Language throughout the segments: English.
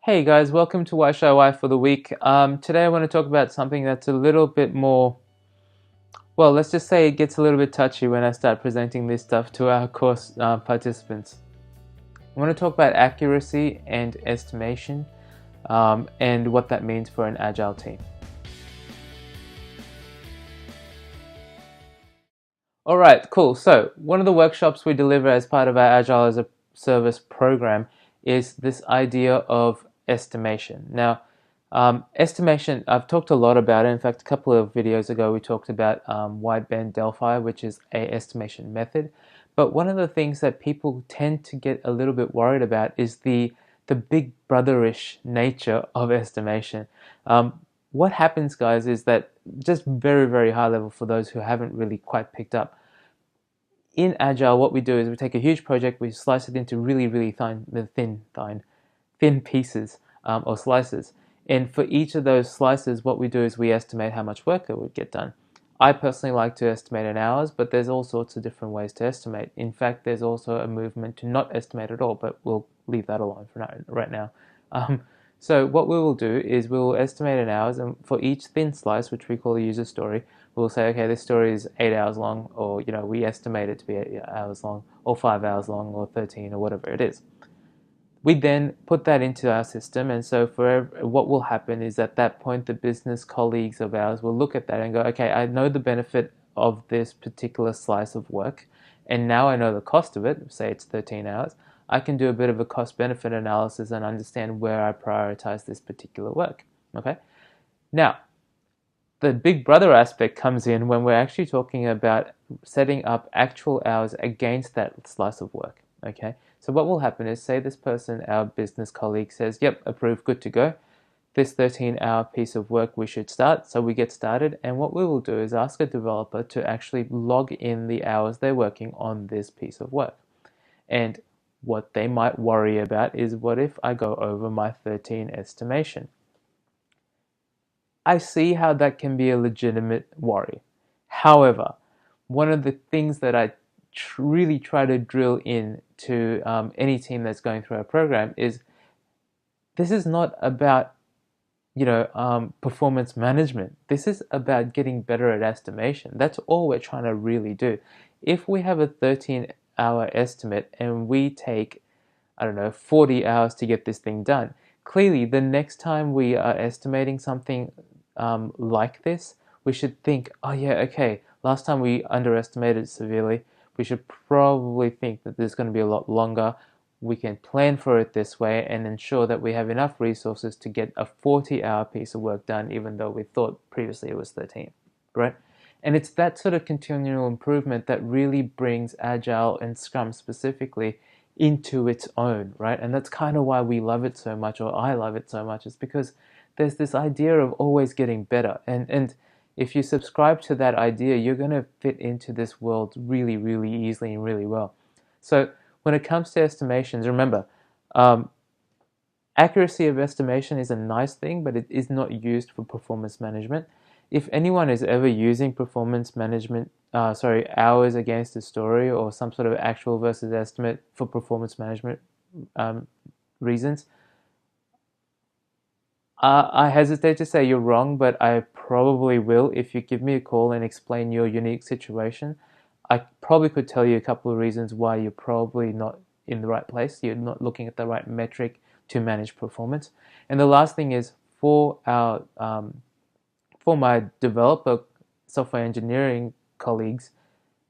Hey guys, welcome to Why Should I Why for the week. Today I want to talk about something that's a little bit more, well, let's just say it gets a little bit touchy when I start presenting this stuff to our course participants. I want to talk about accuracy and estimation and what that means for an agile team. All right, cool. So one of the workshops we deliver as part of our Agile as a Service program is this idea of estimation. Now, estimation, I've talked a lot about it. In fact, a couple of videos ago, we talked about wideband Delphi, which is a estimation method. But one of the things that people tend to get a little bit worried about is the big brotherish nature of estimation. What happens, guys, is that just very, very high level for those who haven't really quite picked up. In Agile, what we do is we take a huge project, we slice it into really, really thin pieces or slices. And for each of those slices, what we do is we estimate how much work it would get done. I personally like to estimate in hours, but there's all sorts of different ways to estimate. In fact, there's also a movement to not estimate at all, but we'll leave that alone for right now. So what we will do is we will estimate in hours, and for each thin slice, which we call a user story, we'll say, okay, this story is 8 hours long, or we estimate it to be 8 hours long, or 5 hours long, or 13, or whatever it is. We then put that into our system, and so what will happen is at that point, the business colleagues of ours will look at that and go, okay, I know the benefit of this particular slice of work, and now I know the cost of it, say it's 13 hours, I can do a bit of a cost-benefit analysis and understand where I prioritize this particular work, okay? Now, the big brother aspect comes in when we're actually talking about setting up actual hours against that slice of work, okay? So what will happen is, say this person, our business colleague, says, yep, approved, good to go. This 13-hour piece of work we should start. So we get started, and what we will do is ask a developer to actually log in the hours they're working on this piece of work. And what they might worry about is, what if I go over my 13 estimation? I see how that can be a legitimate worry. However, one of the things that I really try to drill in to any team that's going through our program is, this is not about performance management. This is about getting better at estimation. That's all we're trying to really do. If we have a 13-hour estimate and we take, 40 hours to get this thing done, clearly the next time we are estimating something like this, we should think, oh yeah, okay, last time we underestimated severely, we should probably think that there's going to be a lot longer. We can plan for it this way and ensure that we have enough resources to get a 40-hour piece of work done, even though we thought previously it was 13, right? And it's that sort of continual improvement that really brings Agile and Scrum specifically into its own, right? And that's kind of why we love it so much, or I love it so much, is because there's this idea of always getting better. And if you subscribe to that idea, you're going to fit into this world really, really easily and really well. So when it comes to estimations, remember, accuracy of estimation is a nice thing, but it is not used for performance management. If anyone is ever using performance management, hours against a story or some sort of actual versus estimate for performance management reasons, I hesitate to say you're wrong, but I probably will. If you give me a call and explain your unique situation, I probably could tell you a couple of reasons why you're probably not in the right place. You're not looking at the right metric to manage performance. And the last thing is, for my developer software engineering colleagues,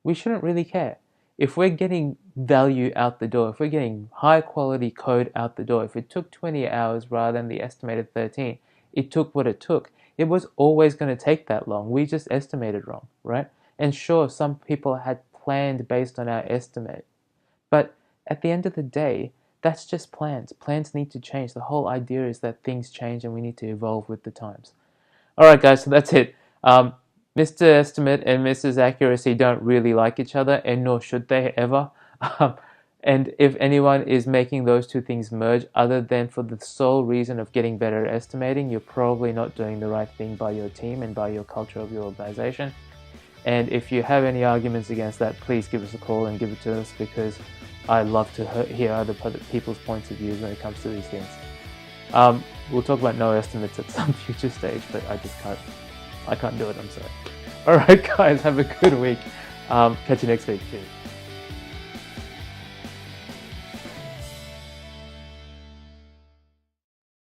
we shouldn't really care. If we're getting value out the door, if we're getting high quality code out the door, if it took 20 hours rather than the estimated 13, it took what it took. It was always going to take that long. We just estimated wrong, right? And sure, some people had planned based on our estimate. But at the end of the day, that's just plans. Plans need to change. The whole idea is that things change and we need to evolve with the times. All right, guys, so that's it. Mr. Estimate and Mrs. Accuracy don't really like each other, and nor should they ever. And if anyone is making those two things merge other than for the sole reason of getting better at estimating, you're probably not doing the right thing by your team and by your culture of your organization. And if you have any arguments against that, please give us a call and give it to us, because I love to hear other people's points of views when it comes to these things. We'll talk about no estimates at some future stage, but I can't do it, I'm sorry. All right, guys, have a good week. Catch you next week. Cheers.